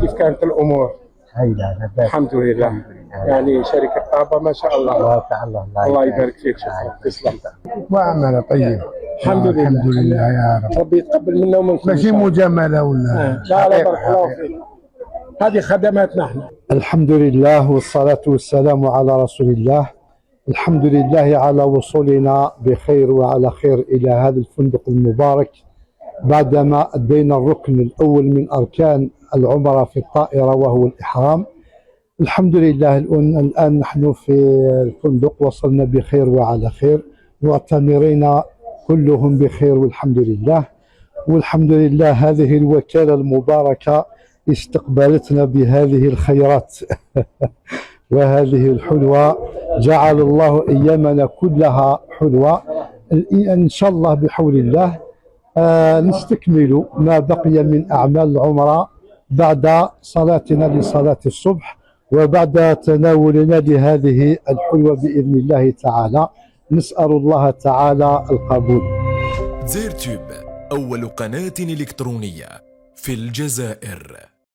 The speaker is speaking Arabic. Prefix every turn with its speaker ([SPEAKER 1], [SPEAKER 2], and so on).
[SPEAKER 1] كيف كانت الامور؟
[SPEAKER 2] هيدا
[SPEAKER 1] الحمد لله. يعني شركه طابه ما شاء الله.
[SPEAKER 2] الله تعالى
[SPEAKER 1] الله يبارك فيك، شكرا، تسلم.
[SPEAKER 2] وعمل طيب.
[SPEAKER 1] الحمد لله.
[SPEAKER 2] الحمد لله يا رب.
[SPEAKER 1] ربي يتقبل منا ومنكم.
[SPEAKER 2] ماشي مجامله ولا
[SPEAKER 1] لا لا، بارك الله فيك. هذه خدماتنا احنا.
[SPEAKER 2] الحمد لله والصلاة والسلام على رسول الله. الحمد لله على وصولنا بخير وعلى خير إلى هذا الفندق المبارك بعدما أدينا الركن الأول من أركان العمرة في الطائرة وهو الإحرام. الحمد لله الآن نحن في الفندق وصلنا بخير وعلى خير، معتمرين كلهم بخير والحمد لله. والحمد لله هذه الوكالة المباركة استقبلتنا بهذه الخيرات وهذه الحلوة. جعل الله أيامنا كلها حلوة إن شاء الله بحول الله. نستكمل ما بقي من أعمال العمرة بعد صلاتنا لصلاة الصبح وبعد تناولنا لهذه الحلوة بإذن الله تعالى. نسأل الله تعالى القبول.
[SPEAKER 3] زيرتوب، أول قناة إلكترونية في الجزائر.